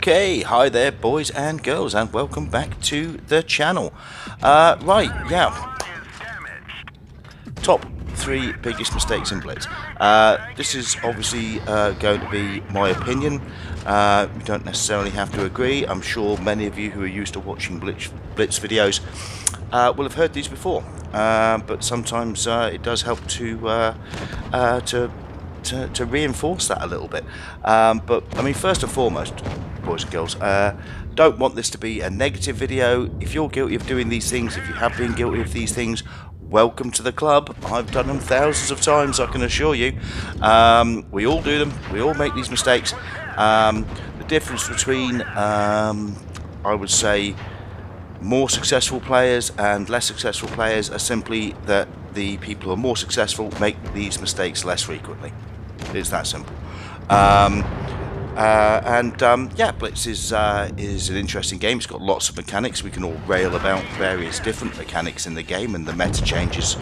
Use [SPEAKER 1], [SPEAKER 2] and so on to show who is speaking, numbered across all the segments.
[SPEAKER 1] Okay, hi there boys and girls, and welcome back to the channel. Top 3 biggest mistakes in Blitz. This is obviously going to be my opinion. You don't necessarily have to agree. I'm sure many of you who are used to watching Blitz videos will have heard these before, but sometimes it does help to reinforce that a little bit. But I mean, first and foremost, boys and girls, don't want this to be a negative video. If you're guilty of doing these things, if you have been guilty of these things, welcome to the club. I've done them thousands of times, I can assure you. We all do them, we all make these mistakes. The difference between I would say more successful players and less successful players are simply that the people who are more successful make these mistakes less frequently. It's that simple. Yeah, Blitz is an interesting game. It's got lots of mechanics. We can all rail about various different mechanics in the game and the meta changes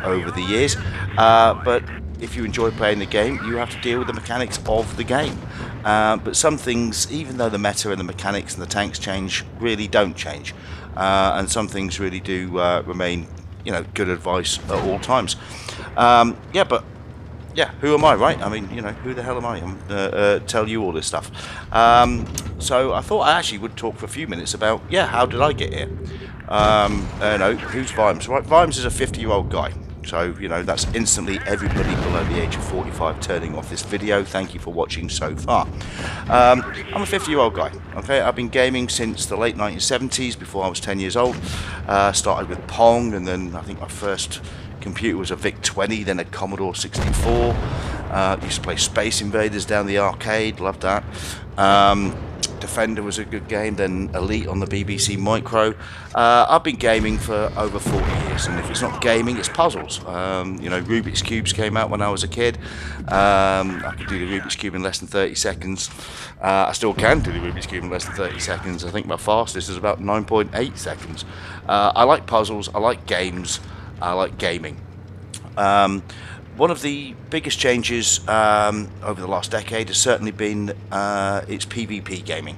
[SPEAKER 1] over the years. But if you enjoy playing the game, you have to deal with the mechanics of the game. But some things, even though the meta and the mechanics and the tanks change, really don't change. And some things really do remain, you know, good advice at all times. Yeah, who am I, right? I mean, you know, who the hell am I? I'm tell you all this stuff. So I thought I actually would talk for a few minutes about, yeah, how did I get here? No, who's Vimes? Right, Vimes is a 50-year-old guy. So, you know, that's instantly everybody below the age of 45 turning off this video. Thank you for watching so far. I'm a 50-year-old guy, okay? I've been gaming since the late 1970s, before I was 10 years old. Started with Pong, and then I think my first computer was a VIC-20, then a Commodore 64. Used to play Space Invaders down the arcade, loved that. Defender was a good game, then Elite on the BBC Micro. I've been gaming for over 40 years, and if it's not gaming, it's puzzles. You know, Rubik's Cubes came out when I was a kid. I could do the Rubik's Cube in less than 30 seconds. I still can do the Rubik's Cube in less than 30 seconds. I think my fastest is about 9.8 seconds. I like puzzles, I like games, I like gaming. One of the biggest changes over the last decade has certainly been its PvP gaming.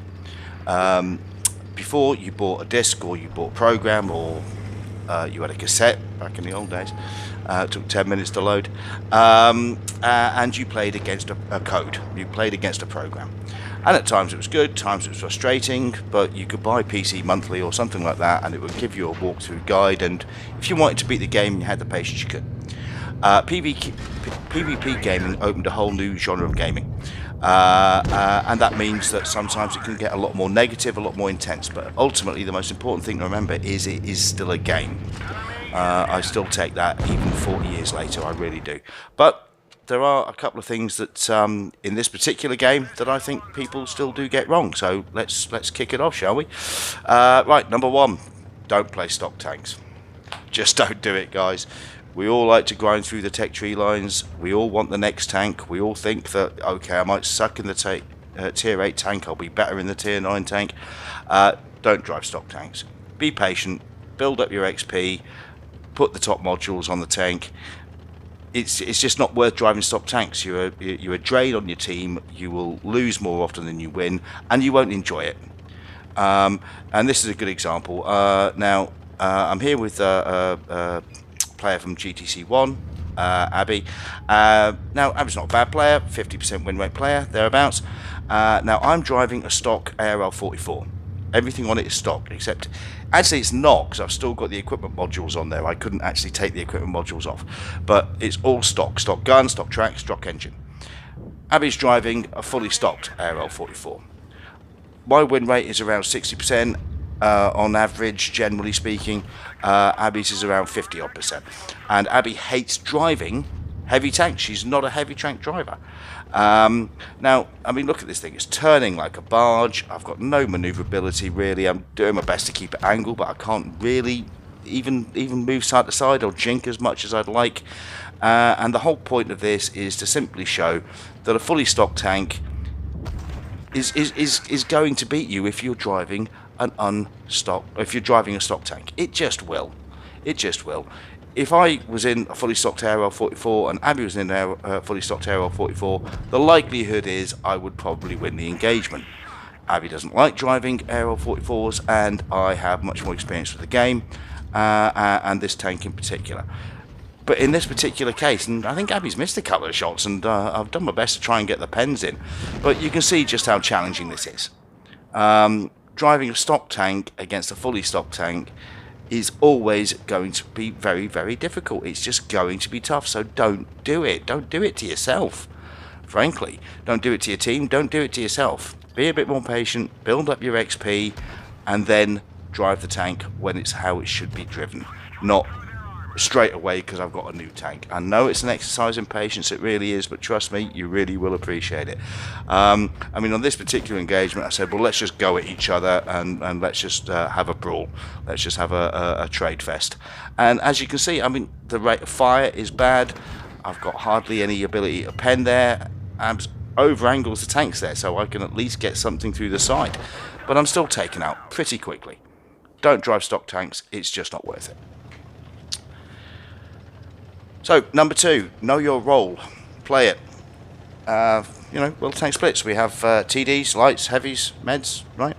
[SPEAKER 1] Before, you bought a disc, or you bought a program, or you had a cassette back in the old days. It took 10 minutes to load, and you played against a code. You played against a program. And at times it was good, times it was frustrating, but you could buy PC Monthly or something like that, and it would give you a walkthrough guide, and if you wanted to beat the game and you had the patience, you could. PvP gaming opened a whole new genre of gaming, and that means that sometimes it can get a lot more negative, a lot more intense, but ultimately the most important thing to remember is it is still a game. I still take that even 40 years later, I really do. But there are a couple of things that in this particular game that I think people still do get wrong, so let's kick it off, shall we? Right, number one, don't play stock tanks. Just don't do it, guys. We all like to grind through the tech tree lines. We all want the next tank. We all think that, okay, I might suck in the tier 8 tank, I'll be better in the tier 9 tank. Don't drive stock tanks. Be patient, build up your XP, put the top modules on the tank. It's just not worth driving stock tanks. You're a drain on your team, you will lose more often than you win, and you won't enjoy it. And this is a good example. Now, I'm here with a player from GTC1, Abby. Now, Abby's not a bad player, 50% win rate player, thereabouts. Now, I'm driving a stock ARL44. Everything on it is stock, except, actually it's not, because I've still got the equipment modules on there. I couldn't actually take the equipment modules off, but it's all stock. Stock gun, stock track, stock engine. Abby's driving a fully stocked ARL44. My win rate is around 60%. On average, generally speaking, Abby's is around 50-odd%. And Abby hates driving heavy tanks. She's not a heavy tank driver. Now, I mean, look at this thing. It's turning like a barge. I've got no maneuverability, really. I'm doing my best to keep it angled, but I can't really even move side to side or jink as much as I'd like. And the whole point of this is to simply show that a fully stocked tank is going to beat you if you're driving if you're driving a stock tank. It just will. It just will. If I was in a fully stocked ARL44 and Abby was in a fully stocked ARL44, the likelihood is I would probably win the engagement. Abby doesn't like driving aerial 44s, and I have much more experience with the game, and this tank in particular. But in this particular case, and I think Abby's missed a couple of shots, and I've done my best to try and get the pens in, but you can see just how challenging this is. Driving a stock tank against a fully stocked tank is always going to be very, very difficult. It's just going to be tough, so don't do it. Don't do it to yourself, frankly. Don't do it to your team, don't do it to yourself. Be a bit more patient, build up your XP, and then drive the tank when it's how it should be driven, not straight away because I've got a new tank. I know it's an exercise in patience, it really is, but trust me, you really will appreciate it. I mean, on this particular engagement, I said, well, let's just go at each other and let's just have a brawl. Let's just have a trade fest. And as you can see, I mean, the rate of fire is bad. I've got hardly any ability to pen there. Abs over angles the tanks there, so I can at least get something through the side. But I'm still taken out pretty quickly. Don't drive stock tanks, it's just not worth it. So, number 2, know your role. Play it. You know, well, tank splits. We have TDs, lights, heavies, meds, right?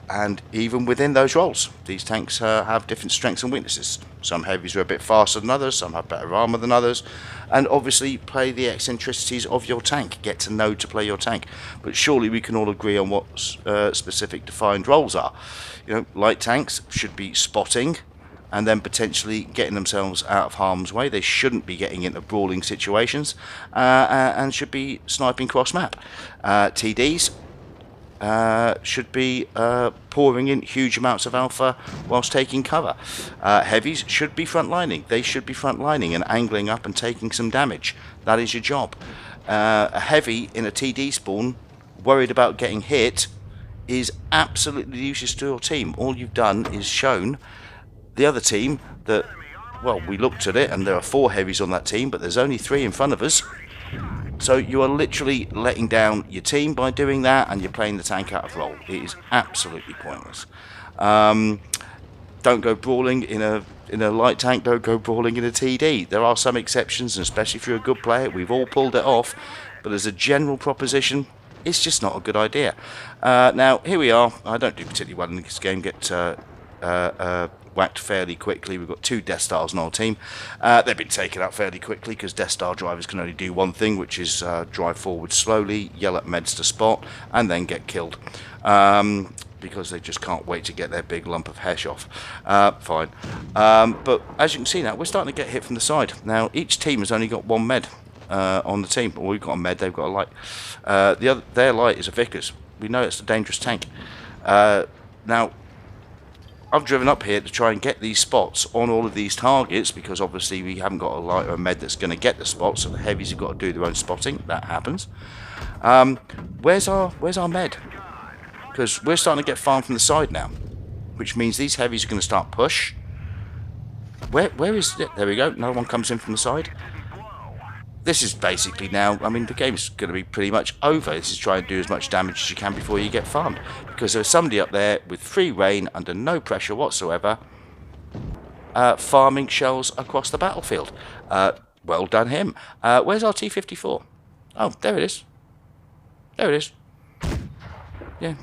[SPEAKER 1] And even within those roles, these tanks have different strengths and weaknesses. Some heavies are a bit faster than others, some have better armor than others, and obviously play the eccentricities of your tank. Get to know to play your tank. But surely we can all agree on what specific defined roles are. You know, light tanks should be spotting, and then potentially getting themselves out of harm's way. They shouldn't be getting into brawling situations, and should be sniping cross map. TDs should be pouring in huge amounts of alpha whilst taking cover. Heavies should be frontlining. They should be frontlining and angling up and taking some damage. That is your job. A heavy in a TD spawn, worried about getting hit, is absolutely useless to your team. All you've done is shown the other team that, well, we looked at it and there are 4 heavies on that team, but there's only 3 in front of us. So you are literally letting down your team by doing that, and you're playing the tank out of role. It is absolutely pointless. Don't go brawling in a light tank, don't go brawling in a TD. There are some exceptions, and especially if you're a good player, we've all pulled it off, but as a general proposition, it's just not a good idea. Now, here we are. I don't do particularly well in this game, get whacked fairly quickly. We've got 2 Death Stars on our team. They've been taken out fairly quickly because Death Star drivers can only do one thing, which is drive forward slowly, yell at meds to spot, and then get killed. Because they just can't wait to get their big lump of hash off. Fine. But as you can see now, we're starting to get hit from the side. Now, each team has only got 1 med on the team. Well, we've got a med, they've got a light. Their light is a Vickers. We know it's a dangerous tank. Now, I've driven up here to try and get these spots on all of these targets, because obviously we haven't got a light or a med that's going to get the spots, so the heavies have got to do their own spotting. That happens. Where's our med? Because we're starting to get farmed from the side now, which means these heavies are going to start push. Where is it? There we go. Another one comes in from the side. This is basically now, I mean, the game's going to be pretty much over. This is trying to do as much damage as you can before you get farmed. Because there's somebody up there with free reign, under no pressure whatsoever, farming shells across the battlefield. Well done him. Where's our T-54? Oh, there it is. There it is. Yeah.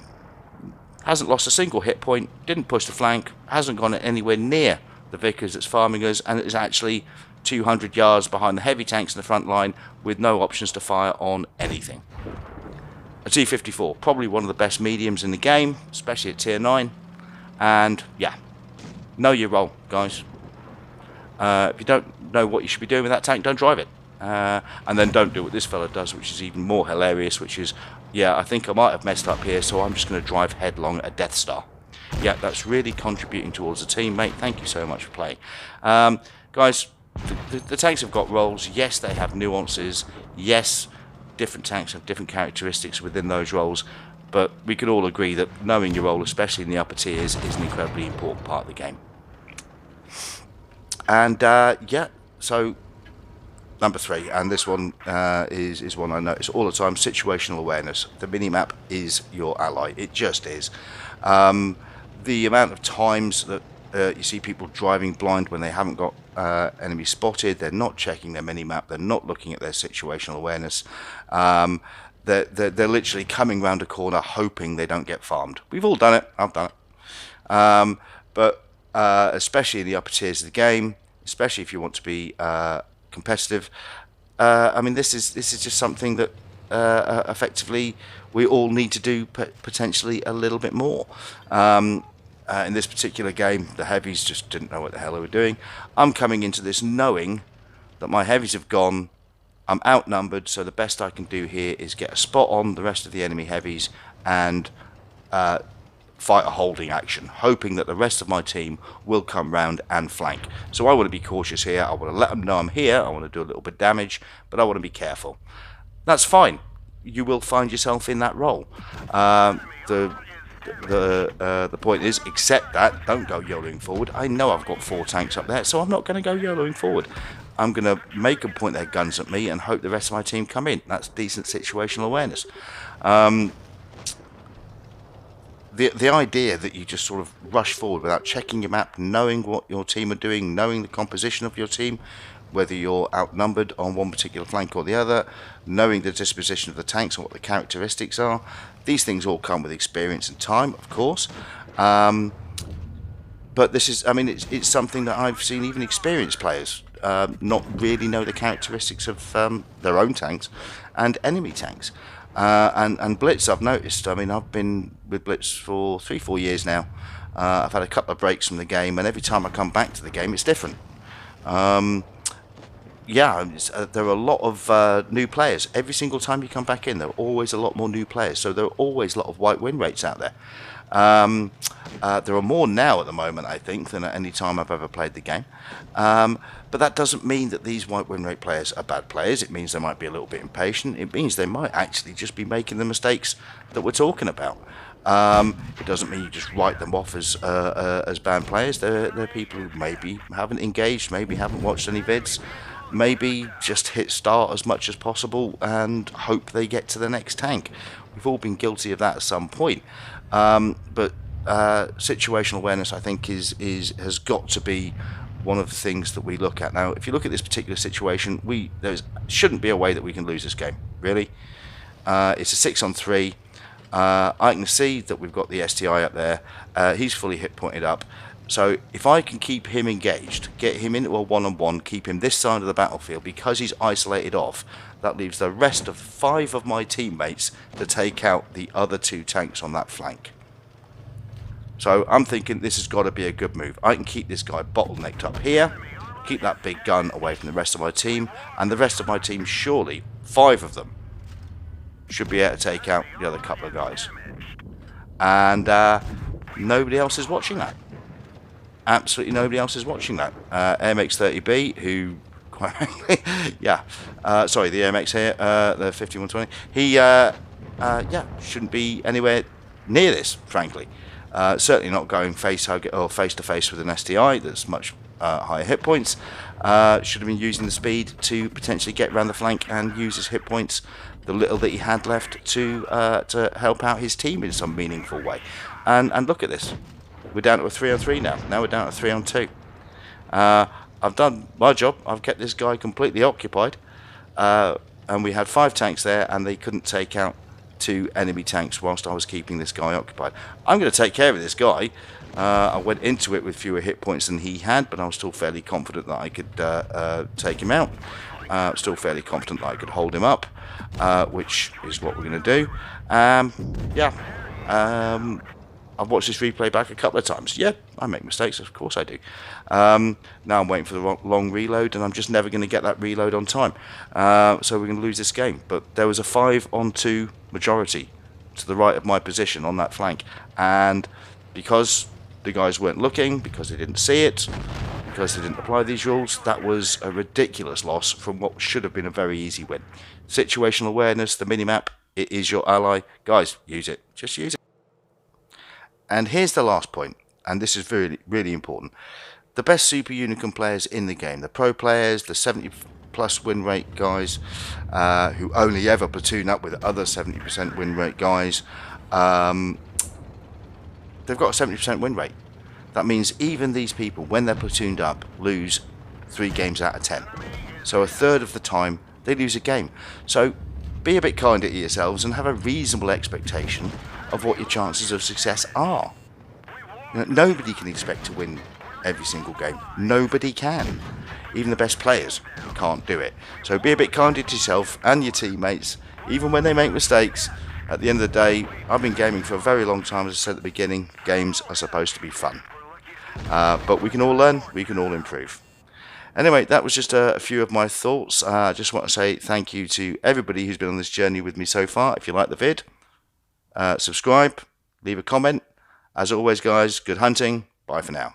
[SPEAKER 1] Hasn't lost a single hit point, didn't push the flank, hasn't gone anywhere near the Vickers that's farming us, and is actually 200 yards behind the heavy tanks in the front line with no options to fire on anything. A T-54, probably one of the best mediums in the game, especially at tier 9. And yeah, know your role, guys. If you don't know what you should be doing with that tank, don't drive it. And then don't do what this fella does, which is even more hilarious, which is, yeah, I think I might have messed up here, so I'm just going to drive headlong at a Death Star. Yeah, that's really contributing towards the team, mate. Thank you so much for playing. Guys, the tanks have got roles. Yes, they have nuances. Yes, different tanks have different characteristics within those roles. But we can all agree that knowing your role, especially in the upper tiers, is an incredibly important part of the game. And yeah, so number 3, and this one is one I notice all the time: situational awareness. The minimap is your ally. It just is. The amount of times that you see people driving blind when they haven't got enemies spotted, they're not checking their minimap, they're not looking at their situational awareness. they're literally coming round a corner hoping they don't get farmed. We've all done it. I've done it. But especially in the upper tiers of the game, especially if you want to be competitive, I mean, this is just something that effectively we all need to do potentially a little bit more. In this particular game, the heavies just didn't know what the hell they were doing. I'm coming into this knowing that my heavies have gone. I'm outnumbered, so the best I can do here is get a spot on the rest of the enemy heavies and fight a holding action, hoping that the rest of my team will come round and flank. So I want to be cautious here. I want to let them know I'm here. I want to do a little bit of damage, but I want to be careful. That's fine. You will find yourself in that role. The point is, accept that. Don't go YOLOing forward. I know I've got 4 tanks up there, so I'm not going to go YOLOing forward. I'm going to make them point their guns at me and hope the rest of my team come in. That's decent situational awareness. The idea that you just sort of rush forward without checking your map, knowing what your team are doing, knowing the composition of your team, whether you're outnumbered on one particular flank or the other, knowing the disposition of the tanks and what the characteristics are. These things all come with experience and time, of course. But this is, I mean, it's something that I've seen even experienced players not really know the characteristics of their own tanks and enemy tanks. And Blitz, I've noticed. I mean, I've been with Blitz for 3-4 years now. I've had a couple of breaks from the game, and every time I come back to the game, it's different. Yeah, there are a lot of new players. Every single time you come back in, there are always a lot more new players. So there are always a lot of white win rates out there. There are more now at the moment, I think, than at any time I've ever played the game. But that doesn't mean that these white win rate players are bad players. It means they might be a little bit impatient. It means they might actually just be making the mistakes that we're talking about. It doesn't mean you just write them off as bad players. They're people who maybe haven't engaged, maybe haven't watched any vids, maybe just hit start as much as possible and hope they get to the next tank. We've all been guilty of that at some point. But situational awareness, I think, has got to be one of the things that we look at. Now, if you look at this particular situation, there shouldn't be a way that we can lose this game, really. It's a 6-on-3. I can see that we've got the STI up there. He's fully hit pointed up. So if I can keep him engaged, get him into a one-on-one, keep him this side of the battlefield, because he's isolated off, that leaves the rest of 5 of my teammates to take out the other 2 tanks on that flank. So I'm thinking this has got to be a good move. I can keep this guy bottlenecked up here, keep that big gun away from the rest of my team, and the rest of my team, surely 5 of them, should be able to take out the other couple of guys. And nobody else is watching that. Absolutely nobody else is watching that. AMX30B, who, quite frankly, yeah, sorry, the AMX here, the 5120, he, yeah, shouldn't be anywhere near this, frankly. Certainly not going face to face with an STI that's much higher hit points. Should have been using the speed to potentially get around the flank and use his hit points, the little that he had left, to help out his team in some meaningful way. And look at this. We're down to a 3-on-3 now. Now we're down to 3-on-2. I've done my job. I've kept this guy completely occupied. And we had 5 tanks there, and they couldn't take out 2 enemy tanks whilst I was keeping this guy occupied. I'm going to take care of this guy. I went into it with fewer hit points than he had, but I was still fairly confident that I could take him out. Still fairly confident that I could hold him up, which is what we're going to do. Yeah. I've watched this replay back a couple of times. Yeah, I make mistakes, of course I do. Now I'm waiting for the long reload, and I'm just never going to get that reload on time. So we're going to lose this game. But there was a 5-on-2 majority to the right of my position on that flank. And because the guys weren't looking, because they didn't see it, because they didn't apply these rules, that was a ridiculous loss from what should have been a very easy win. Situational awareness, the minimap, it is your ally. Guys, use it. Just use it. And here's the last point, and this is really, really important. The best Super Unicorn players in the game, the pro players, the 70+ win rate guys, who only ever platoon up with other 70% win rate guys, they've got a 70% win rate. That means even these people, when they're platooned up, lose 3 games out of 10. So a third of the time, they lose a game. So be a bit kinder to yourselves and have a reasonable expectation of what your chances of success are. Nobody can expect to win every single game. Nobody can. Even the best players can't do it. So be a bit kinder to yourself and your teammates, even when they make mistakes. At the end of the day, I've been gaming for a very long time. As I said at the beginning, games are supposed to be fun. But we can all learn, we can all improve. Anyway, that was just a few of my thoughts. I just want to say thank you to everybody who's been on this journey with me so far. If you like the vid, subscribe, leave a comment. As always, guys, good hunting. Bye for now.